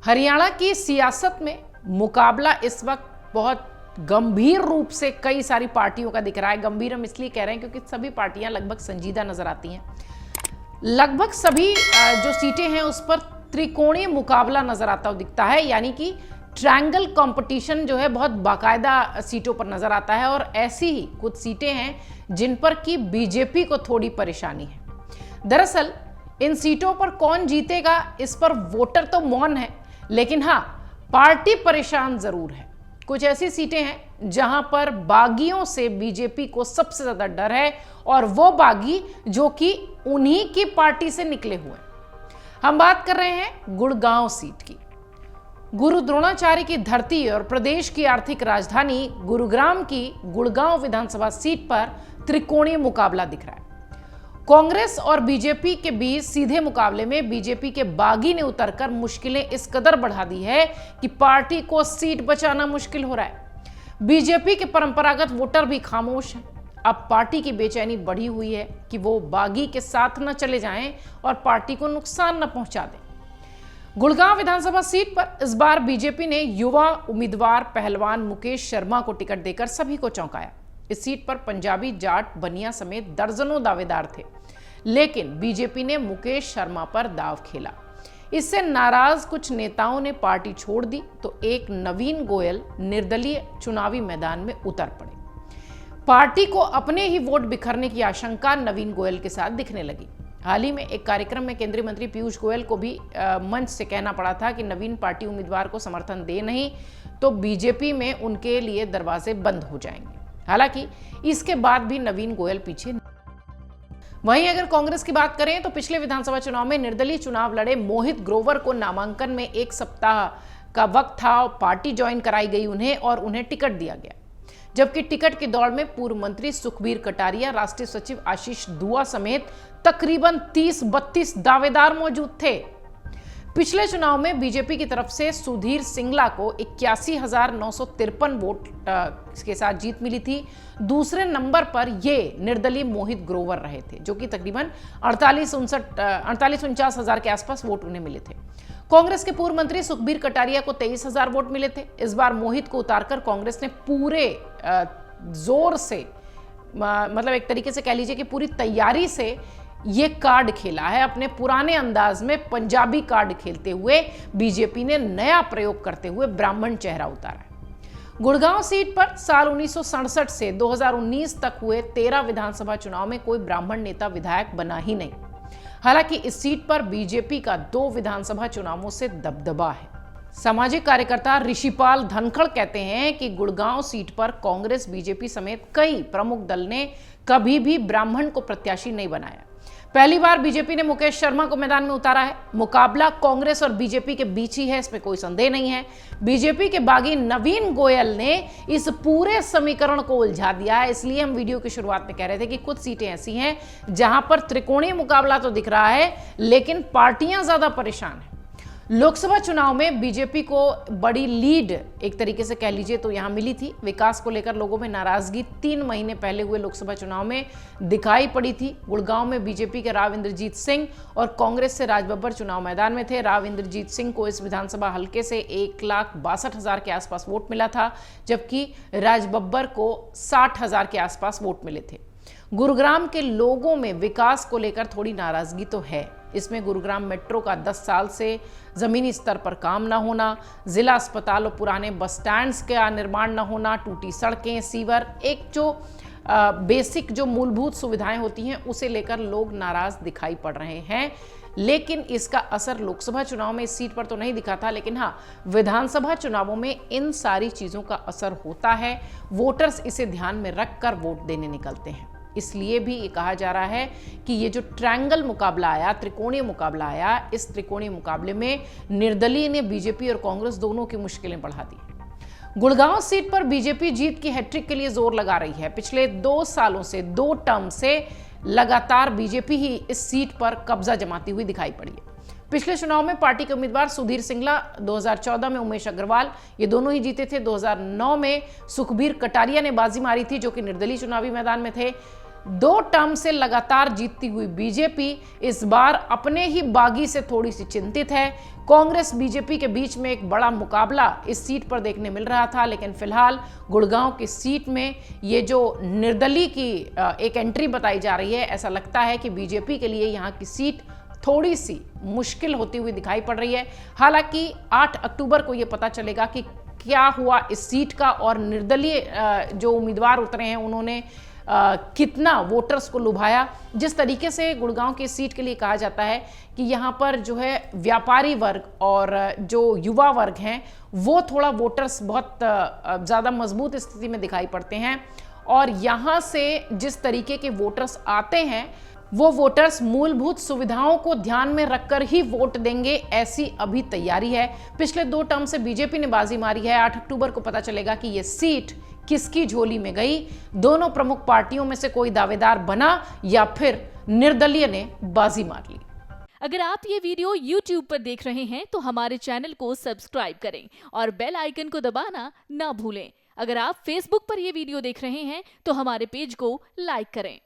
हरियाणा की सियासत में मुकाबला इस वक्त बहुत गंभीर रूप से कई सारी पार्टियों का दिख रहा है। गंभीर हम इसलिए कह रहे हैं क्योंकि सभी पार्टियां लगभग संजीदा नजर आती हैं। लगभग सभी जो सीटें हैं उस पर त्रिकोणीय मुकाबला नजर आता हुआ दिखता है, यानी कि ट्रायंगल कंपटीशन जो है बहुत बाकायदा सीटों पर नजर आता है। और ऐसी ही कुछ सीटें हैं जिन पर कि बीजेपी को थोड़ी परेशानी है। दरअसल इन सीटों पर कौन जीतेगा इस पर वोटर तो मौन है, लेकिन हाँ, पार्टी परेशान जरूर है। कुछ ऐसी सीटें हैं जहां पर बागियों से बीजेपी को सबसे ज्यादा डर है, और वो बागी जो कि उन्हीं की पार्टी से निकले हुए। हम बात कर रहे हैं गुड़गांव सीट की। गुरु द्रोणाचार्य की धरती और प्रदेश की आर्थिक राजधानी गुरुग्राम की गुड़गांव विधानसभा सीट पर त्रिकोणीय मुकाबला दिख रहा है। कांग्रेस और बीजेपी के बीच सीधे मुकाबले में बीजेपी के बागी ने उतरकर मुश्किलें इस कदर बढ़ा दी है कि पार्टी को सीट बचाना मुश्किल हो रहा है। बीजेपी के परंपरागत वोटर भी खामोश हैं। अब पार्टी की बेचैनी बढ़ी हुई है कि वो बागी के साथ न चले जाएं और पार्टी को नुकसान न पहुंचा दें। गुड़गांव विधानसभा सीट पर इस बार बीजेपी ने युवा उम्मीदवार पहलवान मुकेश शर्मा को टिकट देकर सभी को चौंकाया। इस सीट पर पंजाबी, जाट, बनिया समेत दर्जनों दावेदार थे, लेकिन बीजेपी ने मुकेश शर्मा पर दाव खेला। इससे नाराज कुछ नेताओं ने पार्टी छोड़ दी तो एक नवीन गोयल निर्दलीय चुनावी मैदान में उतर पड़े। पार्टी को अपने ही वोट बिखरने की आशंका नवीन गोयल के साथ दिखने लगी। हाल ही में एक कार्यक्रम में केंद्रीय मंत्री पीयूष गोयल को भी मंच से कहना पड़ा था कि नवीन पार्टी उम्मीदवार को समर्थन दे नहीं तो बीजेपी में उनके लिए दरवाजे बंद हो जाएंगे। हालांकि इसके बाद भी नवीन गोयल पीछे। वहीं अगर कांग्रेस की बात करें तो पिछले विधानसभा चुनाव में निर्दलीय चुनाव लड़े मोहित ग्रोवर को नामांकन में एक सप्ताह का वक्त था और पार्टी ज्वाइन कराई गई उन्हें और उन्हें टिकट दिया गया। जबकि टिकट की दौड़ में पूर्व मंत्री सुखबीर कटारिया, राष्ट्रीय सचिव आशीष दुआ समेत तकरीबन 30-32 दावेदार मौजूद थे। पिछले चुनाव में बीजेपी की तरफ से सुधीर सिंगला को 81,953 वोट के साथ जीत मिली थी। दूसरे नंबर पर ये निर्दलीय मोहित ग्रोवर रहे थे, जो कि तकरीबन 48-49 हजार के आसपास वोट उन्हें मिले थे। कांग्रेस के पूर्व मंत्री सुखबीर कटारिया को 23,000 वोट मिले थे। इस बार मोहित को उतारकर कांग्रेस ने पूरे जोर से, मतलब एक तरीके से कह लीजिए कि पूरी तैयारी से ये कार्ड खेला है। अपने पुराने अंदाज में पंजाबी कार्ड खेलते हुए बीजेपी ने नया प्रयोग करते हुए ब्राह्मण चेहरा उतारा है। गुड़गांव सीट पर साल 1967 से 2019 तक हुए 13 विधानसभा चुनाव में कोई ब्राह्मण नेता विधायक बना ही नहीं। हालांकि इस सीट पर बीजेपी का 2 विधानसभा चुनावों से दबदबा है। सामाजिक कार्यकर्ता ऋषिपाल धनखड़ कहते हैं कि गुड़गांव सीट पर कांग्रेस, बीजेपी समेत कई प्रमुख दल ने कभी भी ब्राह्मण को प्रत्याशी नहीं बनाया। पहली बार बीजेपी ने मुकेश शर्मा को मैदान में उतारा है। मुकाबला कांग्रेस और बीजेपी के बीच ही है, इसमें कोई संदेह नहीं है। बीजेपी के बागी नवीन गोयल ने इस पूरे समीकरण को उलझा दिया है। इसलिए हम वीडियो की शुरुआत में कह रहे थे कि कुछ सीटें ऐसी हैं जहां पर त्रिकोणीय मुकाबला तो दिख रहा है, लेकिन पार्टियां ज्यादा परेशान हैं। लोकसभा चुनाव में बीजेपी को बड़ी लीड एक तरीके से कह लीजिए तो यहां मिली थी। विकास को लेकर लोगों में नाराजगी 3 महीने पहले हुए लोकसभा चुनाव में दिखाई पड़ी थी। गुड़गांव में बीजेपी के राव इंद्रजीत सिंह और कांग्रेस से राज बब्बर चुनाव मैदान में थे। राव इंद्रजीत सिंह को इस विधानसभा हल्के से 1,62,000 के आसपास वोट मिला था, जबकि राज बब्बर को 60,000 के आसपास वोट मिले थे। गुरुग्राम के लोगों में विकास को लेकर थोड़ी नाराजगी तो है। इसमें गुरुग्राम मेट्रो का 10 साल से जमीनी स्तर पर काम न होना, जिला अस्पताल और पुराने बस स्टैंड्स का निर्माण न होना, टूटी सड़कें, सीवर, एक जो बेसिक जो मूलभूत सुविधाएं होती हैं उसे लेकर लोग नाराज दिखाई पड़ रहे हैं। लेकिन इसका असर लोकसभा चुनाव में इस सीट पर तो नहीं दिखा था, लेकिन हाँ, विधानसभा चुनावों में इन सारी चीजों का असर होता है। वोटर्स इसे ध्यान में रखकर वोट देने निकलते हैं। इसलिए भी ये कहा जा रहा है कि ये जो ट्रायंगल मुकाबला आया, त्रिकोणीय मुकाबला आया, इस त्रिकोणीय मुकाबले में निर्दलीय ने बीजेपी और कांग्रेस दोनों की मुश्किलें बढ़ा दी। गुड़गांव सीट पर बीजेपी जीत की हैट्रिक के लिए जोर लगा रही है। पिछले 2 सालों से 2 टर्म से लगातार बीजेपी ही इस सीट पर कब्जा जमाती हुई दिखाई पड़ी है। पिछले चुनाव में पार्टी के उम्मीदवार सुधीर सिंगला, 2014 में उमेश अग्रवाल, ये दोनों ही जीते थे। 2009 में सुखबीर कटारिया ने बाजी मारी थी, जो कि निर्दलीय चुनावी मैदान में थे। 2 टर्म से लगातार जीतती हुई बीजेपी इस बार अपने ही बागी से थोड़ी सी चिंतित है। कांग्रेस बीजेपी के बीच में एक बड़ा मुकाबला इस सीट पर देखने मिल रहा था, लेकिन फिलहाल गुड़गांव की सीट में ये जो निर्दलीय की एक एंट्री बताई जा रही है, ऐसा लगता है कि बीजेपी के लिए यहाँ की सीट थोड़ी सी मुश्किल होती हुई दिखाई पड़ रही है। हालांकि 8 अक्टूबर को यह पता चलेगा कि क्या हुआ इस सीट का और निर्दलीय जो उम्मीदवार उतरे हैं उन्होंने कितना वोटर्स को लुभाया। जिस तरीके से गुड़गांव की सीट के लिए कहा जाता है कि यहाँ पर जो है व्यापारी वर्ग और जो युवा वर्ग हैं वो थोड़ा वोटर्स बहुत ज़्यादा मजबूत स्थिति में दिखाई पड़ते हैं, और यहाँ से जिस तरीके के वोटर्स आते हैं वो वोटर्स मूलभूत सुविधाओं को ध्यान में रखकर ही वोट देंगे, ऐसी अभी तैयारी है। पिछले 2 टर्म से बीजेपी ने बाजी मारी है। 8 अक्टूबर को पता चलेगा कि ये सीट किसकी झोली में गई। दोनों प्रमुख पार्टियों में से कोई दावेदार बना या फिर निर्दलीय ने बाजी मार ली। अगर आप ये वीडियो YouTube पर देख रहे हैं तो हमारे चैनल को सब्सक्राइब करें और बेल आइकन को दबाना ना भूलें। अगर आप Facebook पर ये वीडियो देख रहे हैं तो हमारे पेज को लाइक करें।